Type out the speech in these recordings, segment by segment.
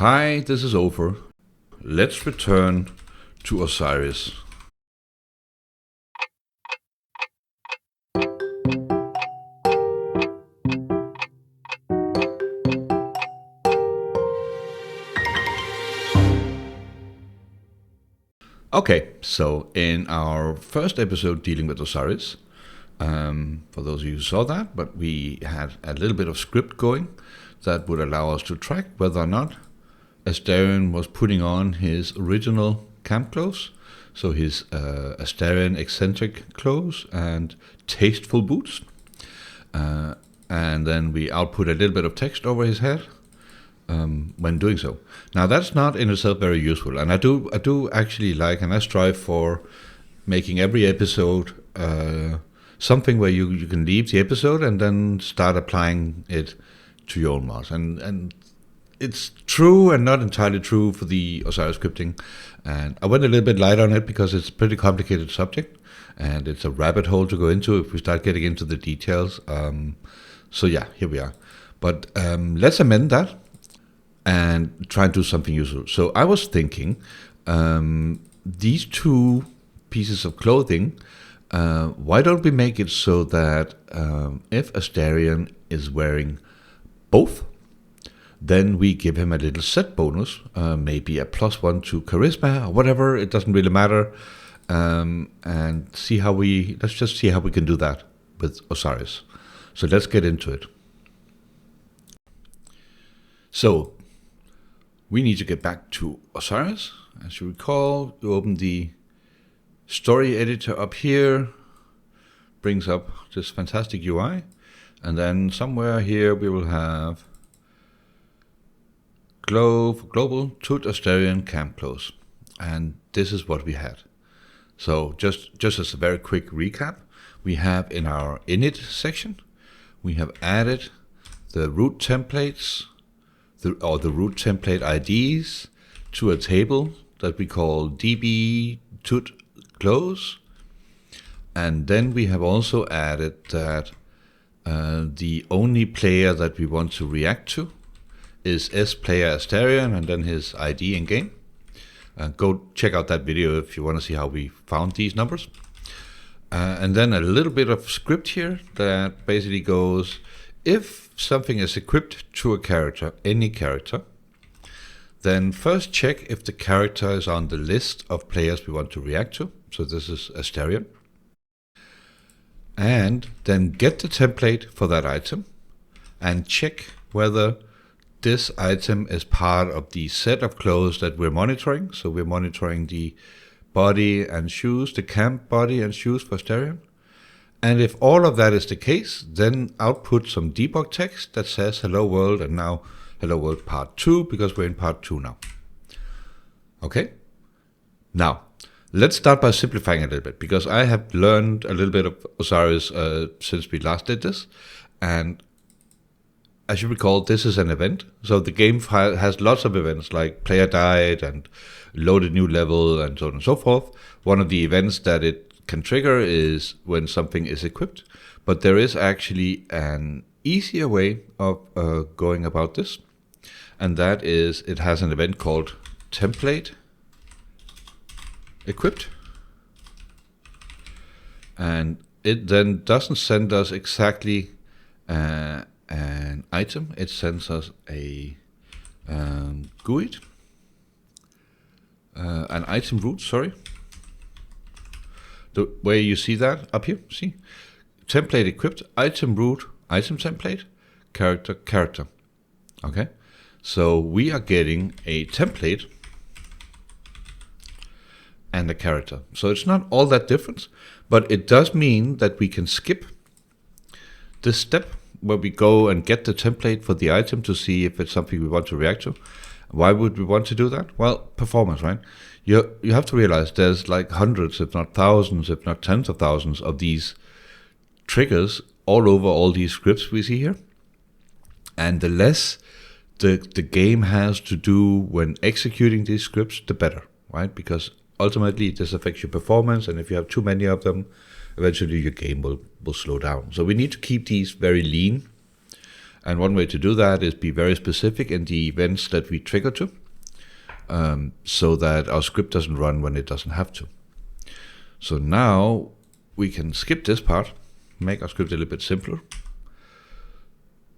Hi, this is Ohfor. Let's return to Osiris. Okay, so in our first episode dealing with Osiris, for those of you who saw that, but we had a little bit of script going that would allow us to track whether or not Astarion was putting on his original camp clothes, so his Astarion eccentric clothes and tasteful boots, and then we output a little bit of text over his head when doing so. Now that's not in itself very useful, and I do actually like, and I strive for making every episode something where you can leave the episode and then start applying it to your own mods. And it's true and not entirely true for the Osiris scripting. And I went a little bit light on it because it's a pretty complicated subject, and it's a rabbit hole to go into if we start getting into the details. So yeah, here we are. But let's amend that and try and do something useful. So I was thinking, these two pieces of clothing, why don't we make it so that if Astarion is wearing both, then we give him a little set bonus, maybe a +1 to charisma or whatever. It doesn't really matter, and let's just see how we can do that with Osiris. So let's get into it. So we need to get back to Osiris. As you recall, you open the story editor up here, brings up this fantastic UI, and then somewhere here we will have global Tut Astarion camp clothes, and this is what we had. So just as a very quick recap, we have in our init section, we have added the root templates, the root template IDs to a table that we call db tut clothes, and then we have also added that the only player that we want to react to is sPlayer Astarion and then his ID in game. Go check out that video if you want to see how we found these numbers. And then a little bit of script here that basically goes, if something is equipped to a character, any character, then first check if the character is on the list of players we want to react to. So this is Astarion. And then get the template for that item and check whether this item is part of the set of clothes that we're monitoring. So we're monitoring the body and shoes, the camp body and shoes for Astarion. And if all of that is the case, then output some debug text that says hello world, and now hello world part 2, because we're in part 2 now. Okay? Now, let's start by simplifying a little bit, because I have learned a little bit of Osiris since we last did this. And as you recall, this is an event. So the game has lots of events, like player died and loaded new level and so on and so forth. One of the events that it can trigger is when something is equipped. But there is actually an easier way of going about this. And that is, it has an event called template equipped. And it then doesn't send us exactly an item. It sends us a GUID, an item root, sorry. The way you see that up here, see? Template equipped, item root, item template, character. Okay? So we are getting a template and a character. So it's not all that different, but it does mean that we can skip this step where we go and get the template for the item to see if it's something we want to react to. Why would we want to do that? Well, performance, right? You have to realize there's like hundreds, if not thousands, if not tens of thousands of these triggers all over all these scripts we see here. And the less the game has to do when executing these scripts, the better, right? Because ultimately this affects your performance, and if you have too many of them, eventually your game will slow down. So we need to keep these very lean. And one way to do that is be very specific in the events that we trigger to, so that our script doesn't run when it doesn't have to. So now we can skip this part, make our script a little bit simpler.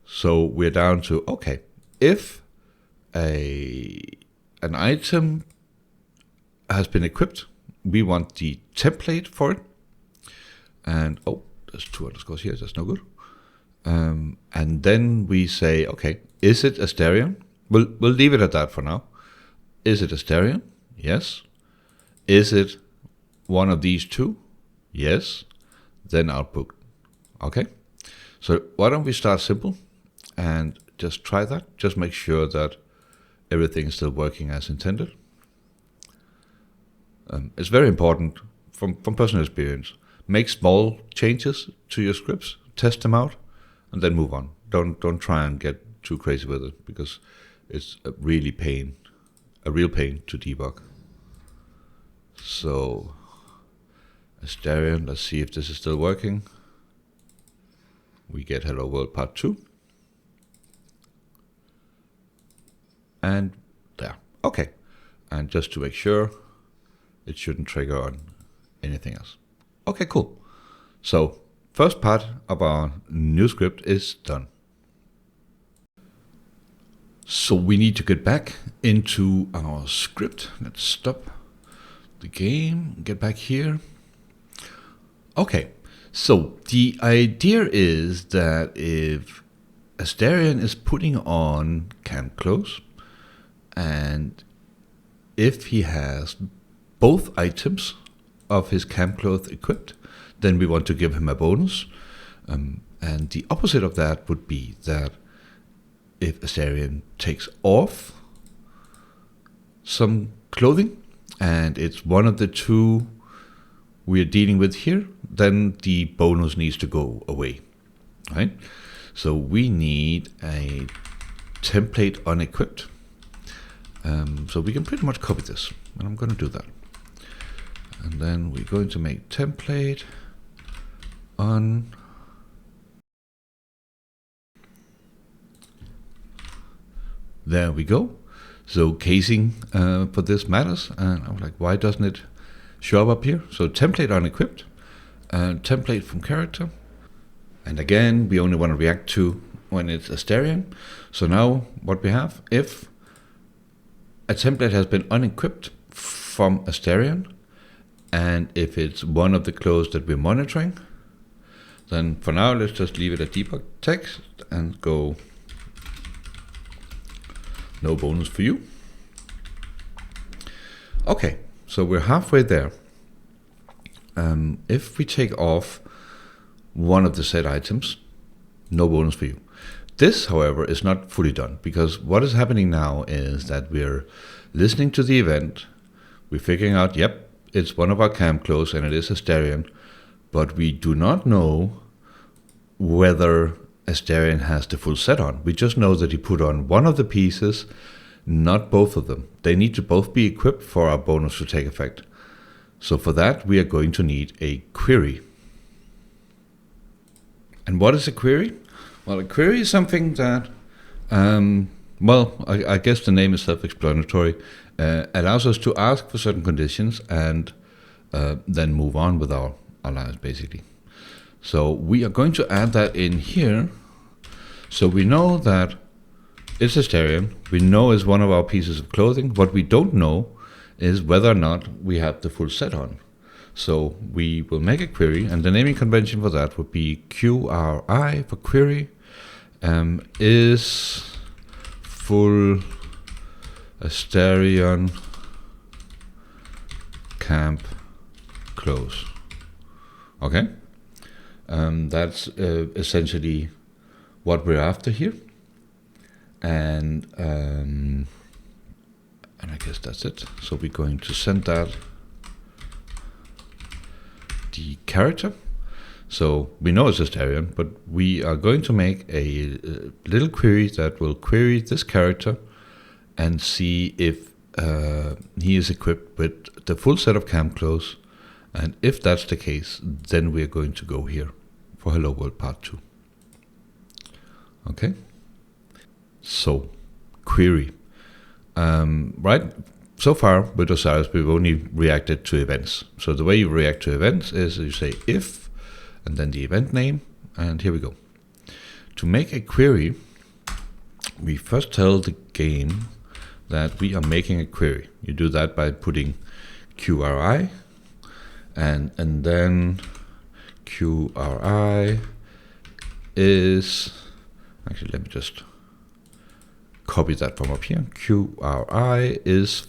So we're down to, okay, if an item has been equipped, we want the template for it. And, oh, there's 2 underscores here, that's no good. And then we say, okay, is it Asterion? We'll leave it at that for now. Is it Asterion? Yes. Is it one of these 2? Yes. Then output. Okay. So why don't we start simple and just try that? Just make sure that everything is still working as intended. It's very important from personal experience. Make small changes to your scripts, test them out, and then move on. Don't try and get too crazy with it, because it's a real pain to debug. So, Asterion, let's see if this is still working. We get Hello World Part 2. And there. Okay. And just to make sure, it shouldn't trigger on anything else. Okay, cool. So, first part of our new script is done. So we need to get back into our script. Let's stop the game, get back here. Okay, so the idea is that if Asterion is putting on camp clothes, and if he has both items of his camp clothes equipped, then we want to give him a bonus. And the opposite of that would be that if Asterion takes off some clothing, and it's one of the 2 we're dealing with here, then the bonus needs to go away, right? So we need a template unequipped. So we can pretty much copy this, and I'm going to do that. And then we're going to make template on. There we go. So casing for this matters, and I'm like, why doesn't it show up here? So template unequipped, template from character, and again we only want to react to when it's Asterion. So now what we have, if a template has been unequipped from Asterion, and if it's one of the clothes that we're monitoring, then for now let's just leave it a debug text and go no bonus for you. Okay, so we're halfway there. If we take off one of the set items, no bonus for you. This, however, is not fully done, because what is happening now is that we're listening to the event, we're figuring out, yep, it's one of our camp clothes and it is Asterion, but we do not know whether Asterion has the full set on. We just know that he put on one of the pieces, not both of them. They need to both be equipped for our bonus to take effect. So for that, we are going to need a query. And what is a query? Well, a query is something that, I guess the name is self-explanatory, allows us to ask for certain conditions and then move on with our lives, basically. So we are going to add that in here. So we know that it's Asterion. We know it's one of our pieces of clothing. What we don't know is whether or not we have the full set on. So we will make a query, and the naming convention for that would be QRI for query is full Asterion camp close. Okay, that's essentially what we're after here, and I guess that's it. So we're going to send that the character. So we know it's Asterion, but we are going to make a little query that will query this character and see if he is equipped with the full set of camp clothes. And if that's the case, then we're going to go here for Hello World Part 2. Okay, So, query. Right? So far with Osiris, we've only reacted to events. So the way you react to events is you say if, and then the event name, and here we go. To make a query, we first tell the game that we are making a query. You do that by putting QRI, and then QRI is, actually let me just copy that from up here. QRI is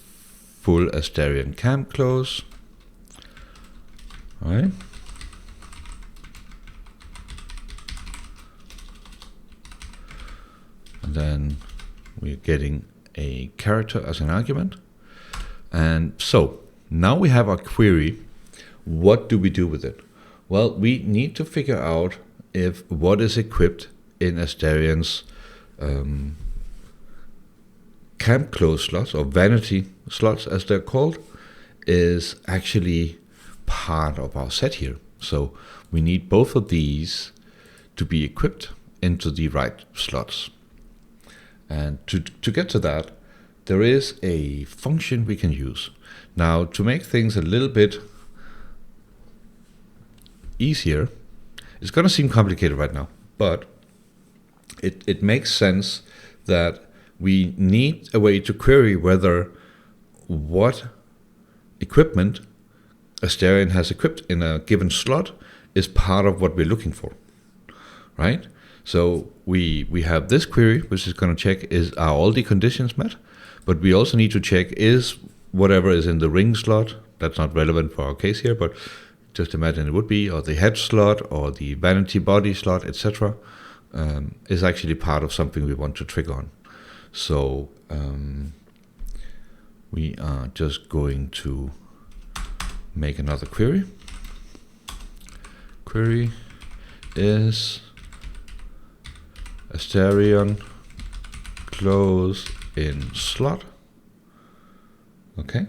full Asterion camp close. All right. And then we're getting a character as an argument. And so now we have our query. What do we do with it? Well, we need to figure out if what is equipped in Asterion's camp close slots, or vanity slots as they're called, is actually part of our set here. So we need both of these to be equipped into the right slots. And to get to that, there is a function we can use. Now, to make things a little bit easier, it's going to seem complicated right now, but it makes sense that we need a way to query whether what equipment Asterion has equipped in a given slot is part of what we're looking for, right? So we have this query, which is going to check are all the conditions met, but we also need to check is whatever is in the ring slot, that's not relevant for our case here, but just imagine it would be, or the head slot, or the vanity body slot, etc., is actually part of something we want to trigger on. So we are just going to make another query. Query is Asterion close in slot. Okay.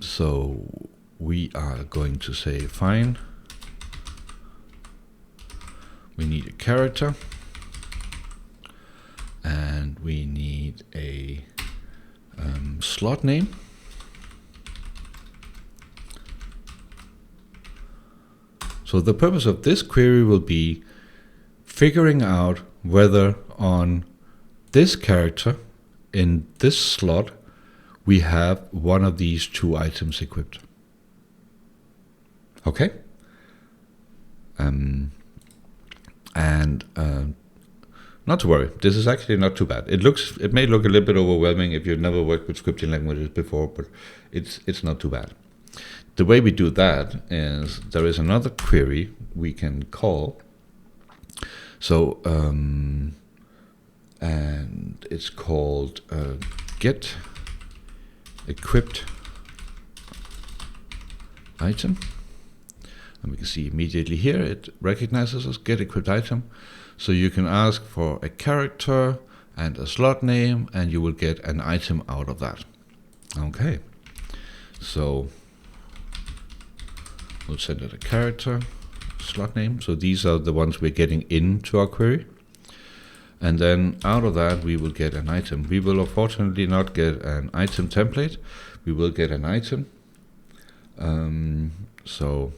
So we are going to say fine. We need a character, and we need a slot name. So the purpose of this query will be figuring out whether on this character in this slot we have one of these two items equipped. Okay? Not to worry, this is actually not too bad. It may look a little bit overwhelming if you've never worked with scripting languages before, but it's not too bad. The way we do that is there is another query we can call. So and it's called get equipped item, and we can see immediately here it recognizes us, get equipped item. So you can ask for a character and a slot name, and you will get an item out of that. Okay, so we'll send it a character, slot name. So these are the ones we're getting into our query. And then out of that, we will get an item. We will unfortunately not get an item template. We will get an item. So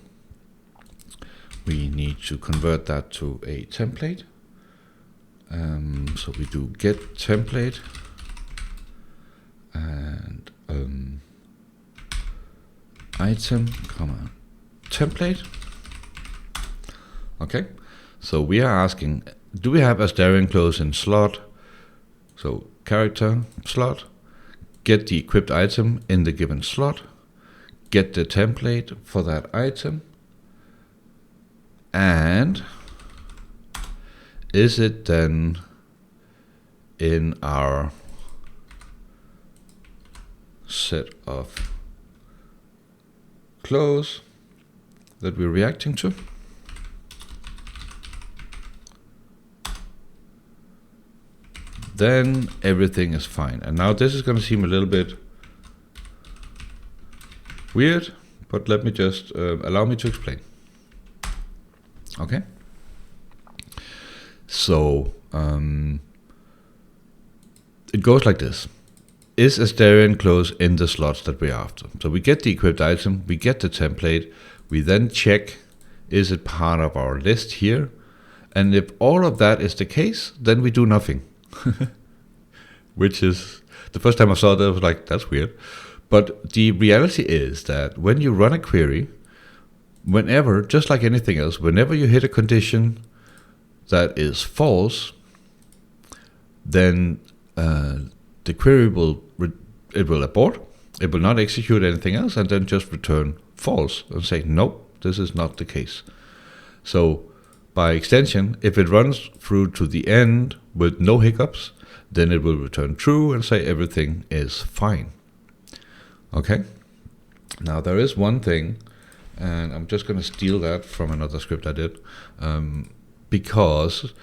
we need to convert that to a template. So we do get template and item, comma, template. Okay, so we are asking, do we have Asterion close in slot? So character slot, get the equipped item in the given slot, get the template for that item, and is it then in our set of close that we're reacting to? Then everything is fine. And now this is going to seem a little bit weird, but let me just allow me to explain. Okay. So it goes like this. Is Asterion close in the slots that we're after? So we get the equipped item, we get the template, we then check, is it part of our list here? And if all of that is the case, then we do nothing. Which is, the first time I saw that, I was like, that's weird. But the reality is that when you run a query, whenever, just like anything else, whenever you hit a condition that is false, then the query will abort, it will not execute anything else, and then just return false and say, nope, this is not the case. So by extension, if it runs through to the end with no hiccups, then it will return true and say everything is fine. Okay? Now there is one thing, and I'm just going to steal that from another script I did, because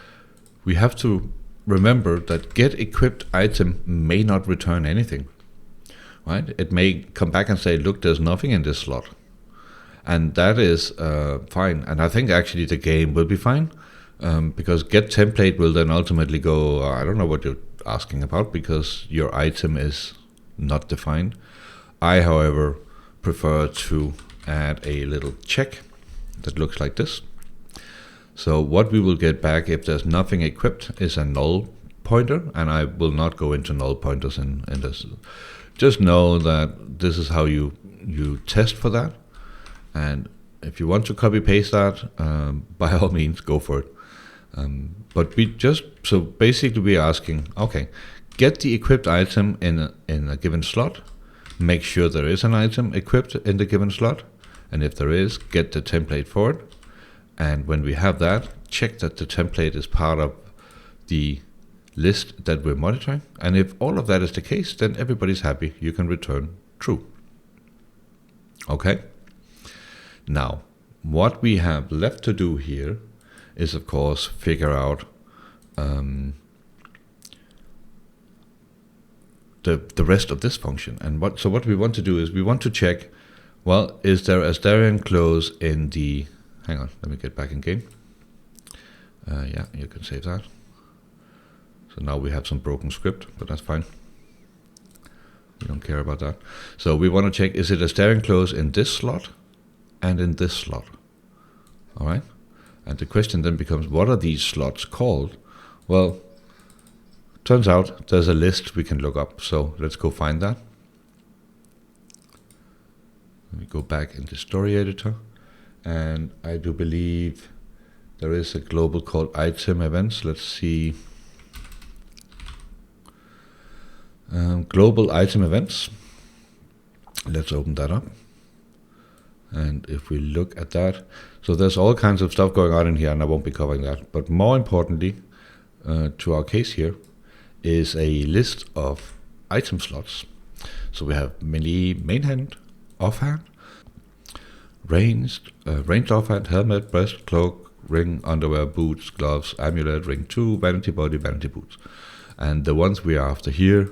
we have to remember that get equipped item may not return anything. Right? It may come back and say, look, there's nothing in this slot. And that is fine. And I think actually the game will be fine, because get template will then ultimately go, I don't know what you're asking about, because your item is not defined. I, however, prefer to add a little check that looks like this. So what we will get back if there's nothing equipped is a null pointer, and I will not go into null pointers in this. Just know that this is how you test for that, and if you want to copy paste that, by all means go for it. But so basically we're asking, okay, get the equipped item in a given slot, make sure there is an item equipped in the given slot, and if there is, get the template for it. And when we have that, check that the template is part of the list that we're monitoring. And if all of that is the case, then everybody's happy. You can return true. Okay? Now, what we have left to do here is, of course, figure out the rest of this function. And what we want to do is we want to check, well, is there a Asterion close in the... Hang on, let me get back in game. Yeah, you can save that. So now we have some broken script, but that's fine. We don't care about that. So we want to check, is it a Asterion close in this slot and in this slot? All right. And the question then becomes, what are these slots called? Well, turns out there's a list we can look up. So let's go find that. Let me go back into story editor. And I do believe there is a global called item events. Let's see. Global item events. Let's open that up. And if we look at that, so there's all kinds of stuff going on in here, and I won't be covering that. But more importantly, to our case here, is a list of item slots. So we have melee, main hand, offhand, ranged offhand, helmet, breast, cloak, ring, underwear, boots, gloves, amulet, ring 2, vanity body, vanity boots. And the ones we are after here,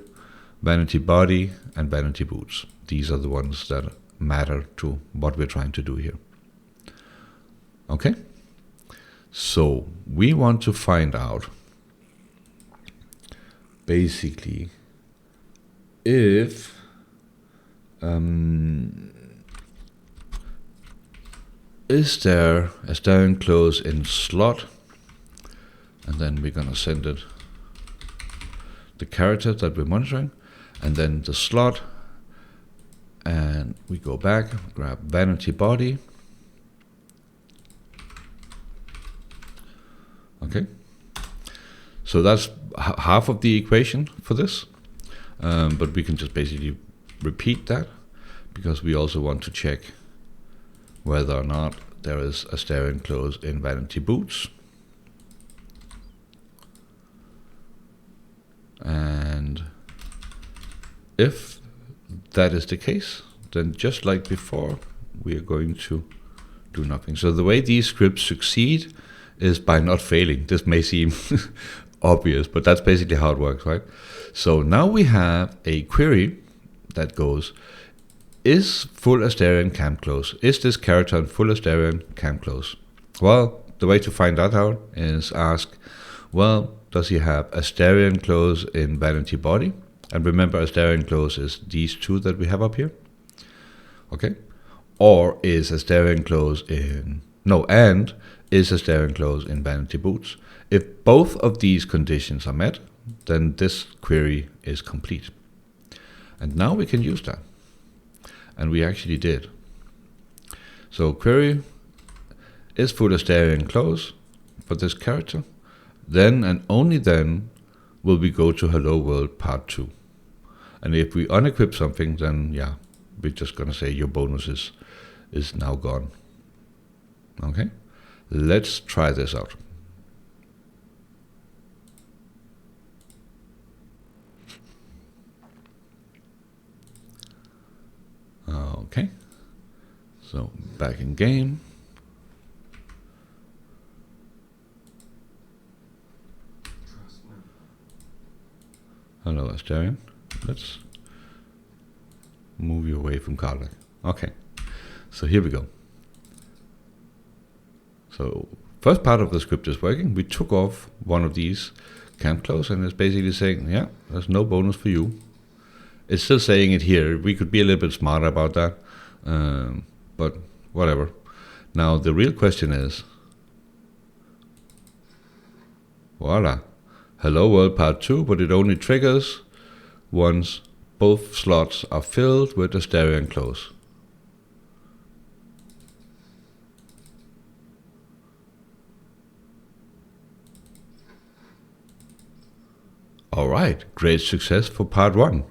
vanity body and vanity boots. These are the ones that matter to what we're trying to do here. Okay? So we want to find out basically if is there a Asterion close in slot, and then we're gonna send it the character that we're monitoring, and then the slot, and we go back, grab vanity body. Okay, so that's half of the equation for this, but we can just basically repeat that because we also want to check whether or not there is a Asterion close in vanity boots. And if that is the case, then just like before, we are going to do nothing. So the way these scripts succeed is by not failing. This may seem obvious, but that's basically how it works, right? So now we have a query that goes, is full Asterion camp close? Is this character in full Asterion camp close? Well, the way to find that out is ask, Well, does he have Astarian clothes in vanity body? And remember, Astarian clothes is these two that we have up here. Okay? Or is Astarian clothes in... No, and is Astarian clothes in vanity boots? If both of these conditions are met, then this query is complete. And now we can use that. And we actually did. So query is full Astarian clothes for this character. Then and only then will we go to Hello World Part 2. And if we unequip something, then yeah, we're just going to say your bonus is now gone. Okay, let's try this out. Okay, so back in game. Hello, Astarian. Let's move you away from Karlach. Okay, so here we go. So first part of the script is working. We took off one of these camp clothes and it's basically saying, yeah, there's no bonus for you. It's still saying it here. We could be a little bit smarter about that, but whatever. Now the real question is, voila, Hello World Part 2, but it only triggers once both slots are filled with Astarian clothes. Alright, great success for part 1.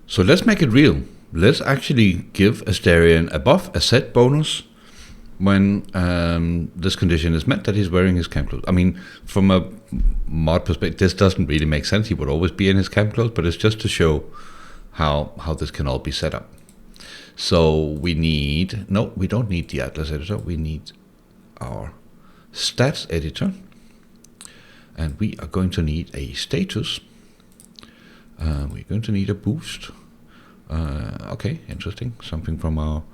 So let's make it real. Let's actually give Astarian a buff, a set bonus, when this condition is met that he's wearing his camp clothes. I mean, from a mod perspective, this doesn't really make sense. He would always be in his camp clothes, but it's just to show how this can all be set up. So we need, no, we don't need the Atlas editor. We need our stats editor. And we are going to need a status. We're going to need a boost. Okay, interesting. Something from our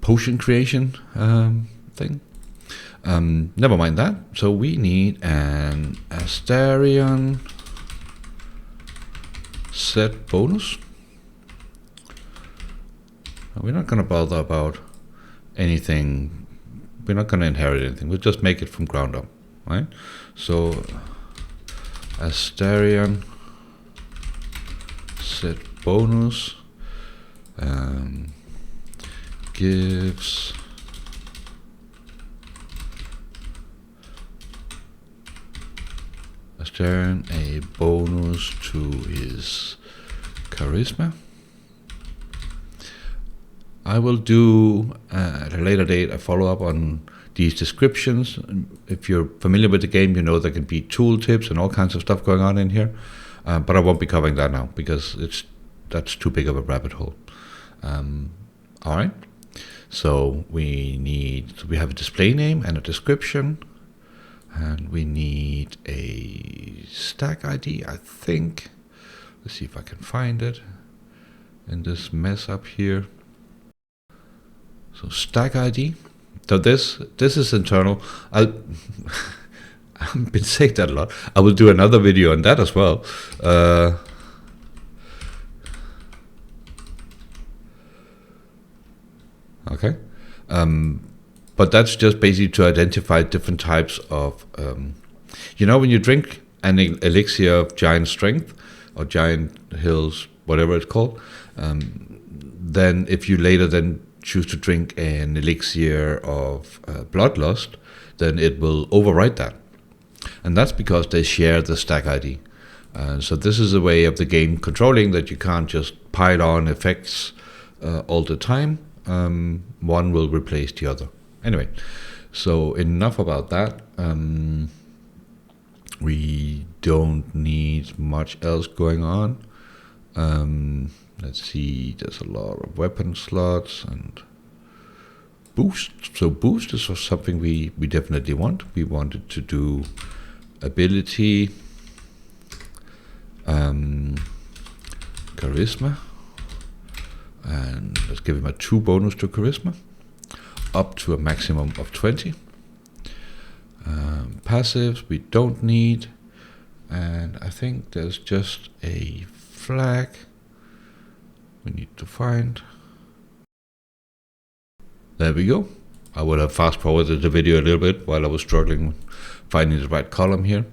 potion creation thing. Never mind that. So we need an Astarian set bonus. We're not going to bother about anything. We're not going to inherit anything. We'll just make it from ground up, right? So Astarian set bonus gives Astarian a bonus to his charisma. I will do at a later date a follow-up on these descriptions. If you're familiar with the game, you know there can be tool tips and all kinds of stuff going on in here, but I won't be covering that now because that's too big of a rabbit hole. All right, so we have a display name and a description, and we need a stack ID, I think. Let's see if I can find it in this mess up here. So stack ID. So this is internal. I've been saying that a lot. I will do another video on that as well. Okay. But that's just basically to identify different types of, you know, when you drink an elixir of giant strength or giant hills, whatever it's called, then if you later then choose to drink an elixir of bloodlust, then it will overwrite that. And that's because they share the stack ID. So this is a way of the game controlling that you can't just pile on effects all the time. One will replace the other. Anyway, so enough about that. We don't need much else going on. Let's see, there's a lot of weapon slots and boost. So boost is something we definitely want. We wanted to do ability, charisma, and let's give him a 2 bonus to charisma. up to a maximum of 20. Passives we don't need, and I think there's just a flag we need to find. There we go. I would have fast forwarded the video a little bit while I was struggling with finding the right column here.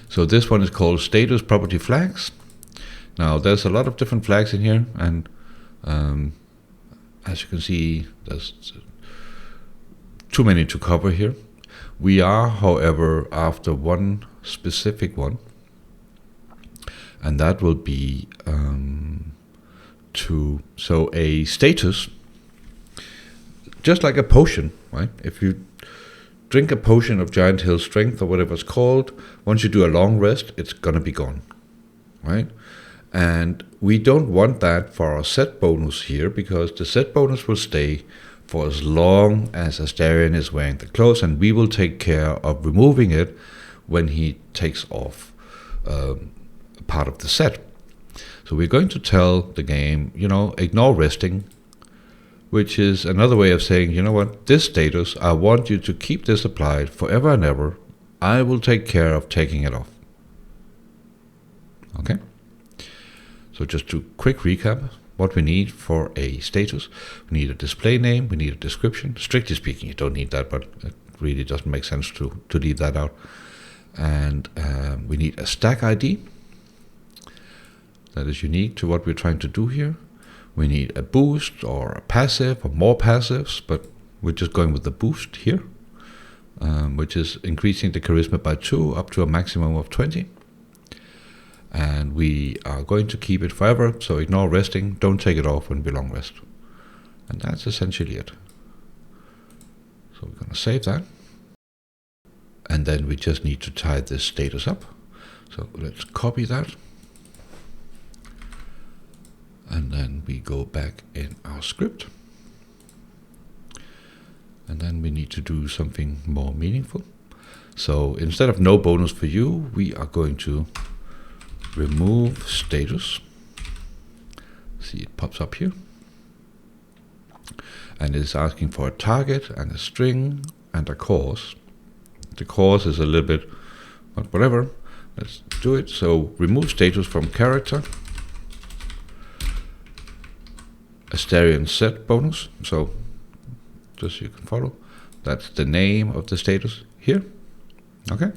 So this one is called status property flags. Now there's a lot of different flags in here, and as you can see, there's too many to cover here. We are, however, after one specific one, and that will be so a status, just like a potion, right? If you drink a potion of Giant Hill Strength or whatever it's called, once you do a long rest, it's gonna be gone, right? And we don't want that for our set bonus here, because the set bonus will stay for as long as Astarion is wearing the clothes, and we will take care of removing it when he takes off part of the set. So we're going to tell the game, ignore resting, which is another way of saying, you know what, this status, I want you to keep this applied forever and ever. I will take care of taking it off. Okay? So just to quick recap, what we need for a status: we need a display name, we need a description. Strictly speaking, you don't need that, but it really doesn't make sense to leave that out. And we need a stack ID that is unique to what we're trying to do here. We need a boost or a passive or more passives, but we're just going with the boost here, which is increasing the charisma by 2 up to a maximum of 20. And we are going to keep it forever, so ignore resting, don't take it off when we long rest. And that's essentially it. So we're going to save that. And then we just need to tie this status up. So let's copy that. And then we go back in our script. And then we need to do something more meaningful. So instead of no bonus for you, we are going to remove status. See, it pops up here. And it's asking for a target and a string and a cause. The cause is a little bit, but whatever. Let's do it. So remove status from character. Astarion set bonus. So just so you can follow, that's the name of the status here. Okay.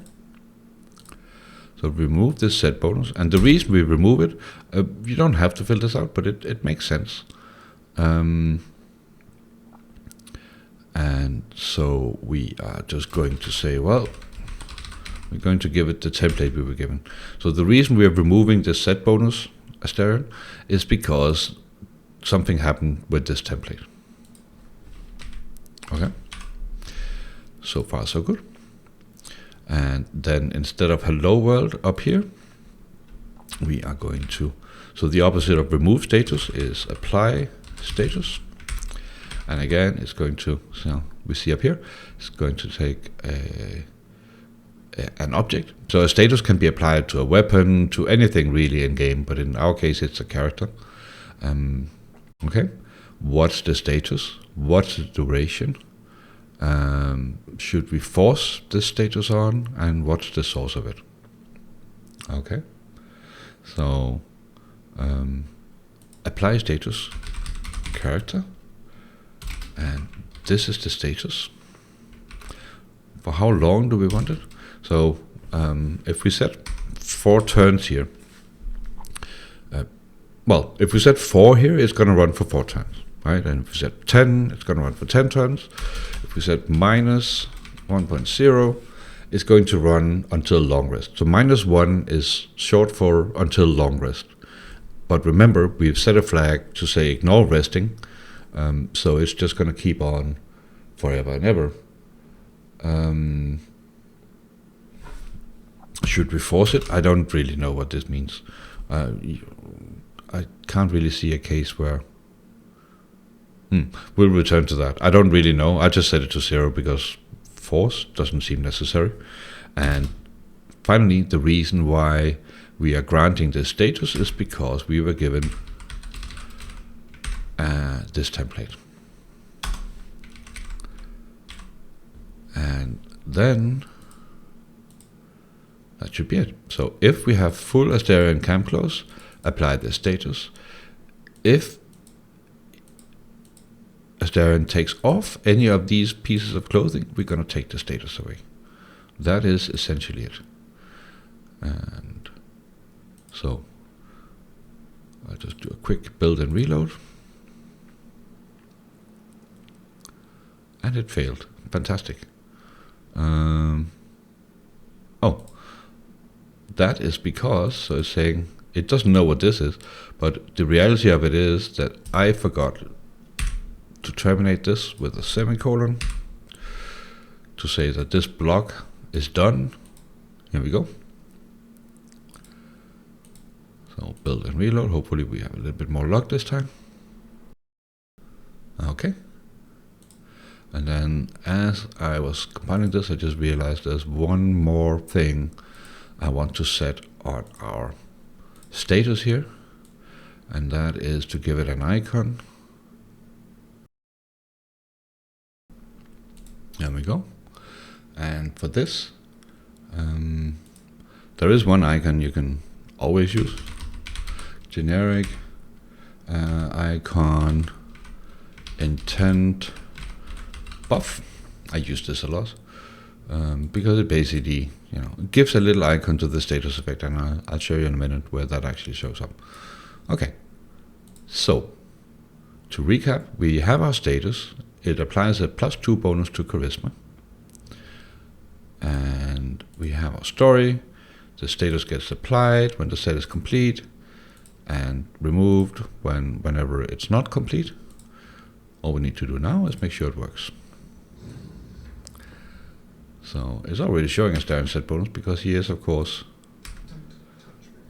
So remove this set bonus, and the reason we remove it, you don't have to fill this out, but it makes sense. And so we are just going to say, well, we're going to give it the template we were given. So the reason we are removing this set bonus, Astarion, is because something happened with this template. Okay. So far, so good. And then instead of hello world up here, we are going to, so the opposite of remove status is apply status. And again, it's going to, so we see up here, it's going to take an object. So a status can be applied to a weapon, to anything really in game, but in our case, it's a character. Okay, what's the status? What's the duration? Should we force this status on, and what's the source of it? Okay, so apply status, character, and this is the status. For how long do we want it? So if we set 4 turns here, well, if we set 4 here, it's going to run for 4 turns, right? And if we set 10, it's going to run for 10 turns. If we set minus 1.0, it's going to run until long rest. So -1 is short for until long rest. But remember, we've set a flag to say ignore resting, so it's just going to keep on forever and ever. Should we force it? I don't really know what this means. I can't really see a case where... We'll return to that. I don't really know. I just set it to 0 because force doesn't seem necessary. And finally, the reason why we are granting this status is because we were given this template. then that should be it. So if we have full Asterion camp clothes, apply the status. If Asterion takes off any of these pieces of clothing, we're going to take the status away. That is essentially it. And so I'll just do a quick build and reload. And it failed. Fantastic. Oh, that is because, so it's saying it doesn't know what this is, but the reality of it is that I forgot to terminate this with a semicolon to say that this block is done. Here we go. So build and reload. Hopefully we have a little bit more luck this time. Okay. And then as I was compiling this, I just realized there's one more thing I want to set on our status here. And that is to give it an icon. There we go. And for this, there is one icon you can always use. Generic icon intent buff. I use this a lot because it basically, it gives a little icon to the status effect, and I'll show you in a minute where that actually shows up. Okay, so to recap, we have our status. It applies a +2 bonus to charisma, and we have our story. The status gets applied when the set is complete, and removed whenever it's not complete. All we need to do now is make sure it works. So it's already showing us Darren set bonus because he is, of course,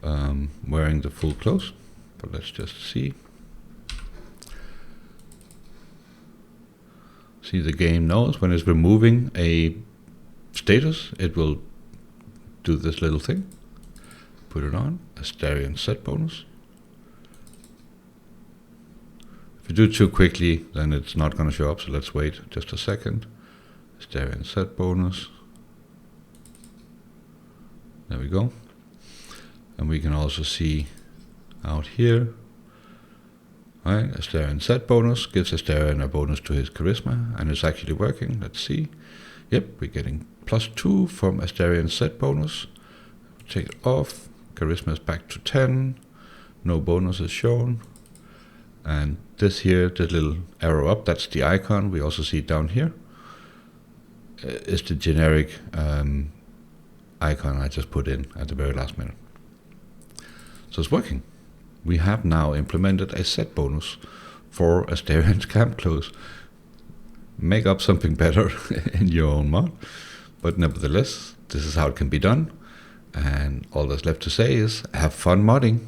wearing the full clothes. But let's just see. See, the game knows when it's removing a status, it will do this little thing. Put it on, Asterion set bonus. If you do it too quickly, then it's not going to show up, so let's wait just a second. Asterion set bonus. There we go. And we can also see out here, right, Asterion set bonus gives Asterion a bonus to his charisma, and it's actually working. Let's see. Yep, we're getting +2 from Asterion set bonus. Take it off. Charisma is back to 10. No bonus is shown. And this here, the little arrow up, that's the icon. We also see it down here. Is the generic icon I just put in at the very last minute. So it's working. We have now implemented a set bonus for Asterion camp clothes. Make up something better in your own mod. But nevertheless, this is how it can be done. And all that's left to say is have fun modding.